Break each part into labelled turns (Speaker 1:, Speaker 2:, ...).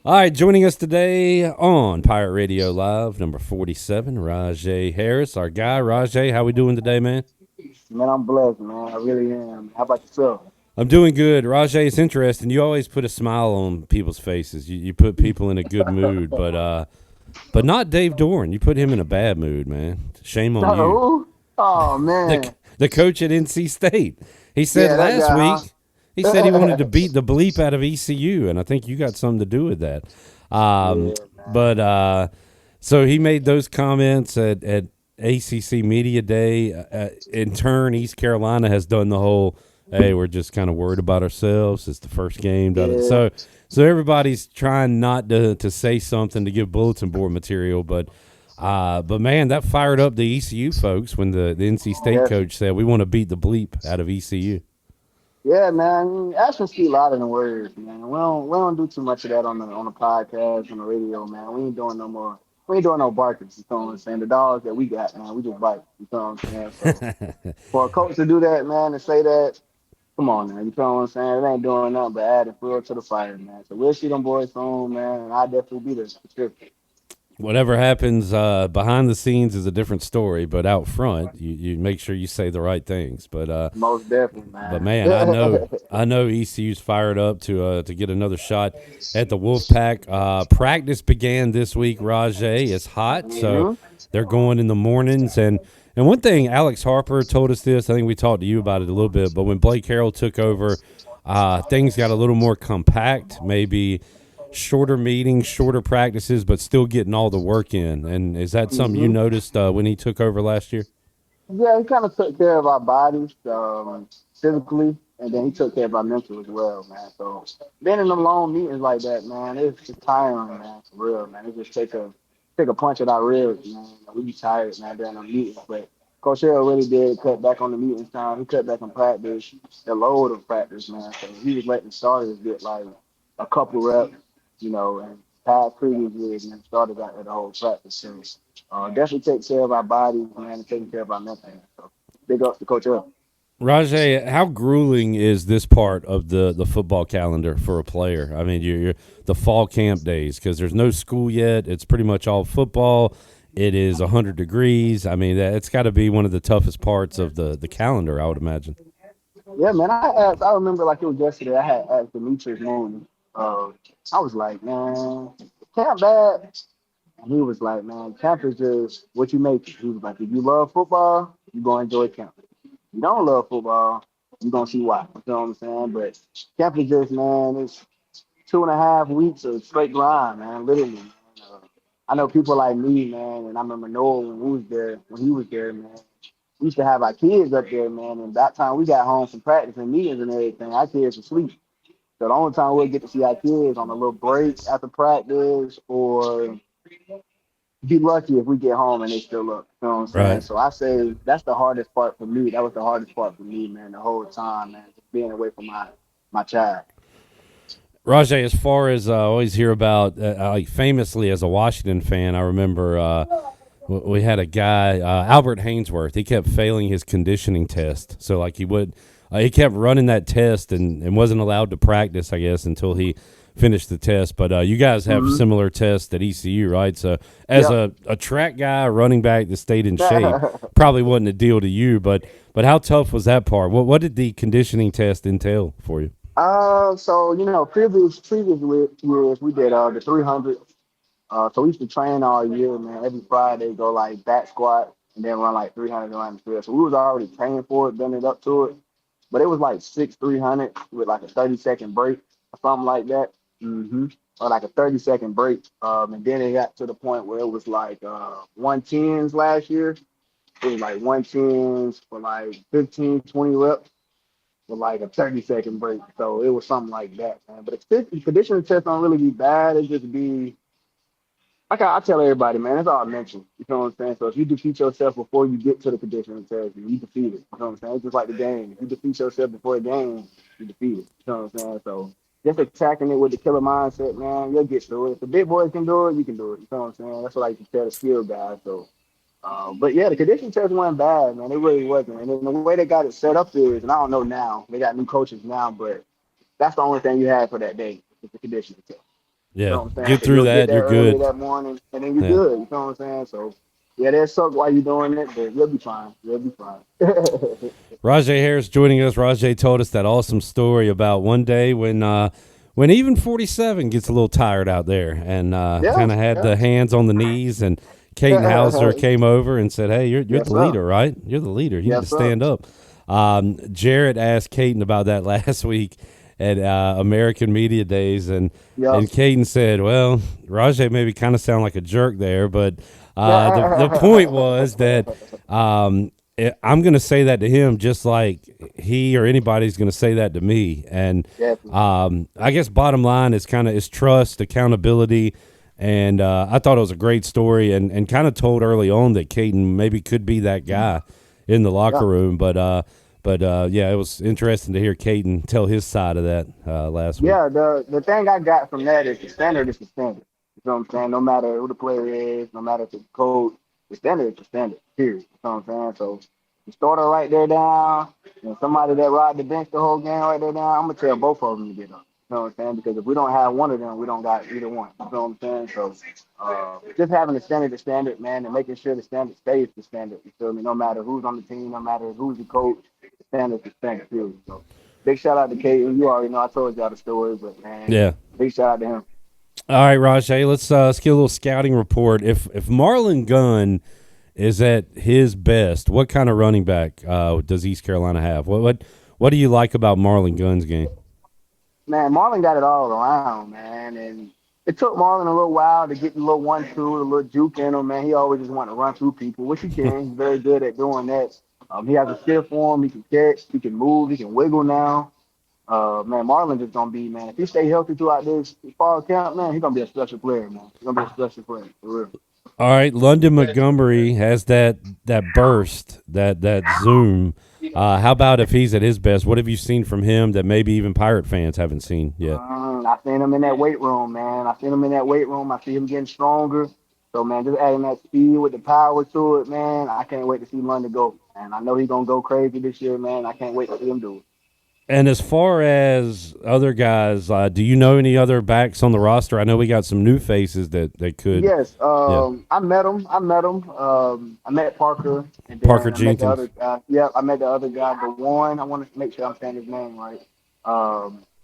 Speaker 1: All right, joining us today on Pirate Radio Live, number 47, Rahjai Harris, our guy. Rahjai, how we doing today, man?
Speaker 2: Man, I'm blessed, man. I really am. How about yourself?
Speaker 1: I'm doing good. Rahjai, it's interesting. You always put a smile on people's faces. You put people in a good mood, but not Dave Doeren. You put him in a bad mood, man. Shame on you.
Speaker 2: Who? Oh
Speaker 1: The
Speaker 2: man.
Speaker 1: the coach at NC State. He said
Speaker 2: Yeah, that
Speaker 1: last
Speaker 2: guy,
Speaker 1: week. He said he wanted to beat the bleep out of ECU, and I think you got something to do with that. Um,
Speaker 2: yeah,
Speaker 1: but So he made those comments at ACC Media Day. In turn, East Carolina has done the whole, hey, we're just kind of worried about ourselves. It's the first game.
Speaker 2: yeah.
Speaker 1: So everybody's trying not to say something to give bulletin board material, but man, that fired up the ECU folks when the NC State
Speaker 2: Definitely.
Speaker 1: coach said we want to beat the bleep out of ECU.
Speaker 2: Yeah, man. Actions speak louder than words, man. We don't do too much of that on the podcast, on the radio, man. We ain't doing no more. We ain't doing no barking. You know what I'm saying? The dogs that we got, man, we just bite. You know what I'm saying? So for a coach to do that, man, and say that, come on, man. You know what I'm saying? It ain't doing nothing but adding fuel to the fire, man. So we'll see them boys soon, man. And I'll definitely be there for sure.
Speaker 1: Whatever happens behind the scenes is a different story, but out front, you make sure you say the right things.
Speaker 2: Most definitely,
Speaker 1: But
Speaker 2: man.
Speaker 1: man, I know ECU's fired up to get another shot at the Wolfpack. Practice began this week. Rahjai, it's hot, so
Speaker 2: hmm
Speaker 1: they're going in the mornings. And one thing, Alex Harper told us this. I think we talked to you about it a little bit. But when Blake Harrell took over, things got a little more compact. Maybe shorter meetings, shorter practices, but still getting all the work in. And is that something you
Speaker 2: hmm
Speaker 1: noticed when he took over last year?
Speaker 2: Yeah, he kind of took care of our bodies physically, and then he took care of our mental as well, man. So being in them long meetings like that, man, it's tiring, man, for real, man. It just take a punch at our ribs, man. We be tired, man, during the meetings. But Coach Hill really did cut back on the meetings time. He cut back on practice, the load of practice, man. So he was letting starters get like a couple reps, and past previous years, and started out at the whole practice. So definitely take care of our bodies, man, and taking care of our mental. So big up to Coach Hill.
Speaker 1: Rahjai, how grueling is this part of the football calendar for a player? I mean, you're the fall camp days because there's no school yet. It's pretty much all football. It is 100 degrees. I mean, it's got to be one of the toughest parts of the calendar, I would imagine.
Speaker 2: Yeah, man. I remember like it was yesterday. I had asked Demetrius Moon. Uh, I was like, man, camp bad. And he was like, man, camp is just what you make it. He was like, if you love football, you gonna enjoy camp. If you don't love football, you gonna see why. You know what I'm saying? But camp is just, man, it's 2.5 weeks of straight grind, man. Literally. Man. I know people like me, man, and I remember Noah when he was there, man. We used to have our kids up there, man, and that time we got home from practice and meetings and everything, our kids were asleep. So the only time we'll get to see our kids on a little break after practice or be lucky if we get home and they still up. You know what I'm saying?
Speaker 1: Right.
Speaker 2: So I say that's the hardest part for me. That was the hardest part for me, man, the whole time, man, just being away from my child.
Speaker 1: Rahjai, as far as I always hear about, like famously as a Washington fan, I remember we had a guy, Albert Hainsworth. He kept failing his conditioning test. So like he kept running that test and wasn't allowed to practice, I guess, until he finished the test. But you guys have
Speaker 2: Mm-hmm.
Speaker 1: similar tests at ECU, right? So as
Speaker 2: Yep.
Speaker 1: a track guy, a running back that stayed in shape, probably wasn't a deal to you. But how tough was that part? What did the conditioning test entail for you?
Speaker 2: So previous years we did the 300. So we used to train all year, man. Every Friday go like back squat and then run like 300 around the field. So we was already training for it, bending up to it. But it was like six 300 with like a 30-second break or something like that. Or like a 30-second break. And then it got to the point where it was like 110s last year. It was like 110s for like 15, 20 reps with like a 30-second break. So it was something like that, man. But the conditioning test don't really be bad. It just be like I tell everybody, man, it's all mental. You know what I'm saying? So if you defeat yourself before you get to the conditioning test, you defeat it. You know what I'm saying? It's just like the game. If you defeat yourself before the game, you defeat it. You know what I'm saying? So just attacking it with the killer mindset, man, you'll get through it. If the big boys can do it, you can do it. You know what I'm saying? That's what I like to tell the skill guys. So but yeah, the condition test wasn't bad, man. It really wasn't. And then the way they got it set up is, and I don't know now, they got new coaches now, but that's the only thing you had for that day, is the conditioning test. You
Speaker 1: Yeah.
Speaker 2: know what I'm saying?
Speaker 1: Get
Speaker 2: So
Speaker 1: through
Speaker 2: you'll get
Speaker 1: that. You're
Speaker 2: there early
Speaker 1: good.
Speaker 2: that morning, and then you're
Speaker 1: Yeah.
Speaker 2: good. You know what I'm saying? So yeah, that suck while you're doing it, but you'll be fine. You'll be fine.
Speaker 1: Rahjai Harris joining us. Rahjai told us that awesome story about one day when even 47 gets a little tired out there, and
Speaker 2: Yeah,
Speaker 1: kind of had
Speaker 2: yeah.
Speaker 1: the hands on the knees, and Caden Hauser came over and said, "Hey, you're
Speaker 2: Yes,
Speaker 1: the
Speaker 2: sir.
Speaker 1: leader, right? You're the leader. You need to
Speaker 2: Yes, sir.
Speaker 1: stand up." Jarrett asked Caden about that last week at American Media Days, and
Speaker 2: Yep.
Speaker 1: Caden said, "Well, Rahjai maybe kind of sound like a jerk there, but the point was that." I'm going to say that to him just like he or anybody's going to say that to me. And
Speaker 2: Definitely.
Speaker 1: I guess bottom line is trust, accountability. And I thought it was a great story and kind of told early on that Caden maybe could be that guy in the locker
Speaker 2: Yeah.
Speaker 1: room. But yeah, it was interesting to hear Caden tell his side of that last week.
Speaker 2: Yeah, the thing I got from that is the standard is the standard. You know what I'm saying? No matter who the player is, no matter if it's coach, the standard is the standard. Period. You know what I'm saying? So the starter right there down, and somebody that ride the bench the whole game right there down, I'm gonna tell both of them to get up. You know what I'm saying? Because if we don't have one of them, we don't got either one. You know what I'm saying? So just having the standard, man, and making sure the standard stays the standard. You feel me? No matter who's on the team, no matter who's the coach, the standard's the standard. Period. So big shout out to Kaden. You already know I told y'all the story, but man,
Speaker 1: Yeah.
Speaker 2: big shout out to him.
Speaker 1: All right, Rajay, let's get a little scouting report. If Marlon Gunn is at his best, what kind of running back does East Carolina have? What do you like about Marlon Gunn's game?
Speaker 2: Man, Marlon got it all around, man, and it took Marlon a little while to get the little 1-2, the little juke in him, man. He always just want to run through people, which he can. He's very good at doing that. He has a stiff form. He can catch. He can move. He can wiggle now. Man, Marlon just gonna be, man. If he stay healthy throughout this fall camp, man, he's gonna be a special player, man. He's gonna be a special player for real.
Speaker 1: All right, London Montgomery has that burst, that zoom. How about if he's at his best? What have you seen from him that maybe even Pirate fans haven't seen yet?
Speaker 2: I seen him in that weight room, man. I seen him in that weight room. I see him getting stronger. So, man, just adding that speed with the power to it, man. I can't wait to see London go. And I know he's gonna go crazy this year, man. I can't wait to see him do it.
Speaker 1: And as far as other guys, do you know any other backs on the roster? I know we got some new faces that could.
Speaker 2: Yes,
Speaker 1: Yeah,
Speaker 2: I met him. I met him. I met Parker, and
Speaker 1: Parker
Speaker 2: then I met the
Speaker 1: Jenkins.
Speaker 2: other guy. Yep, I met the other guy, the one. I want to make sure I'm saying his name right.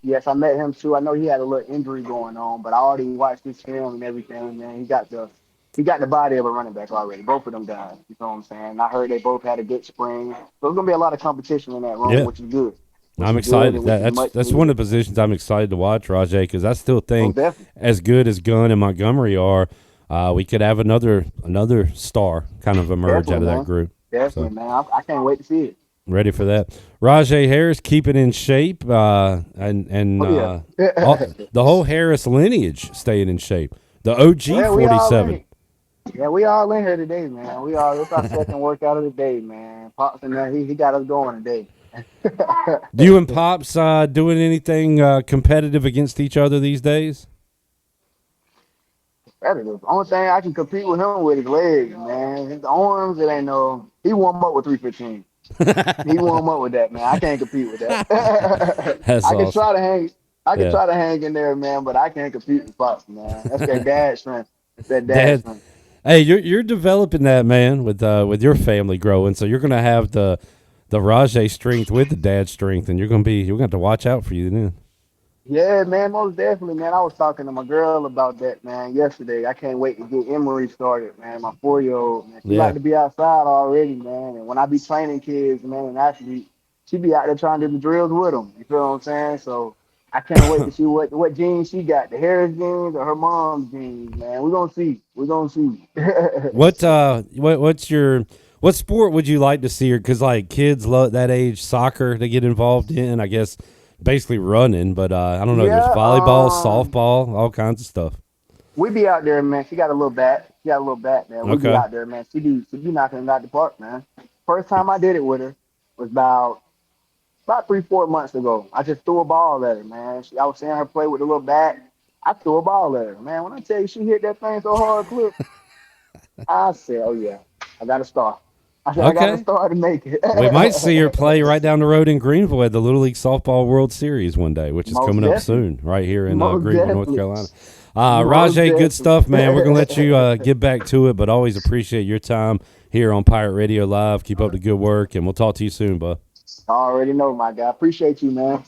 Speaker 2: Yes, I met him too. I know he had a little injury going on, but I already watched his film and everything. Man, he got the body of a running back already. Both of them guys. You know what I'm saying? I heard they both had a good spring, so it's gonna be a lot of competition in that room,
Speaker 1: Yeah,
Speaker 2: which is good. Which
Speaker 1: I'm
Speaker 2: is good
Speaker 1: excited.
Speaker 2: and which is
Speaker 1: That's
Speaker 2: much
Speaker 1: that's one
Speaker 2: needed.
Speaker 1: of the positions I'm excited to watch, Rajay, because I still
Speaker 2: Oh,
Speaker 1: think
Speaker 2: definitely,
Speaker 1: as good as Gunn and Montgomery are, we could have another star kind of emerge out
Speaker 2: definitely,
Speaker 1: of that
Speaker 2: man.
Speaker 1: group. So
Speaker 2: Definitely, man. I can't wait to see it.
Speaker 1: ready for that. Rajay Harris, keep it in shape, and
Speaker 2: Oh yeah.
Speaker 1: the whole Harris lineage staying in shape. The OG
Speaker 2: Well, we all in
Speaker 1: 47.
Speaker 2: it. Yeah, we all in here today, man. We all it's our second workout of the day, man. Pops and that he got us going today.
Speaker 1: Do you and Pops doing anything competitive against each other these days?
Speaker 2: Competitive. Only thing I can compete with him with his legs, man. His arms, it ain't no. He warm up with 315. He warm up with that, man. I can't compete with that.
Speaker 1: That's
Speaker 2: I can
Speaker 1: awesome.
Speaker 2: try to hang. I can
Speaker 1: Yeah,
Speaker 2: try to hang in there, man, but I can't compete with Pops, man. That's that dad strength. That's that dad
Speaker 1: Dad.
Speaker 2: strength.
Speaker 1: Hey, you're developing that, man, with your family growing. So you're gonna have the Rajay strength with the dad strength, and you're gonna have to watch out for you then.
Speaker 2: Yeah, man, most definitely, man. I was talking to my girl about that, man, yesterday. I can't wait to get Emery started, man. My 4-year-old, man. She
Speaker 1: Yeah.
Speaker 2: like to be outside already, man. And when I be training kids, man, and athletes, she be out there trying to do the drills with them. You feel what I'm saying? So I can't wait to see what genes she got, the Harris genes or her mom's genes, man. We're gonna see. We're gonna see.
Speaker 1: What sport would you like to see her? Because like kids love that age soccer to get involved in. I guess basically running, but I don't know. There's
Speaker 2: Yeah,
Speaker 1: volleyball, softball, all kinds of stuff.
Speaker 2: we be out there, man. She got a little bat. She got a little bat, man. We be
Speaker 1: Okay.
Speaker 2: out there, man. She be knocking it out the park, man. First time I did it with her was about 3-4 months ago. I just threw a ball at her, man. I was seeing her play with a little bat. I threw a ball at her, man. When I tell you she hit that thing so hard, clip, I said, "Oh yeah, I got a star." I said I got to
Speaker 1: Okay.
Speaker 2: start to make it.
Speaker 1: We might see her play right down the road in Greenville at the Little League Softball World Series one day, which is
Speaker 2: Most
Speaker 1: coming up
Speaker 2: definitely.
Speaker 1: soon, right here in
Speaker 2: Most
Speaker 1: Greenville, North
Speaker 2: definitely.
Speaker 1: Carolina.
Speaker 2: Most
Speaker 1: Rahjai, good stuff, man. We're gonna let
Speaker 2: definitely.
Speaker 1: you get back to it, but always appreciate your time here on Pirate Radio Live. Keep up the good work, and we'll talk to you soon, bud.
Speaker 2: I already know, my guy. Appreciate you, man.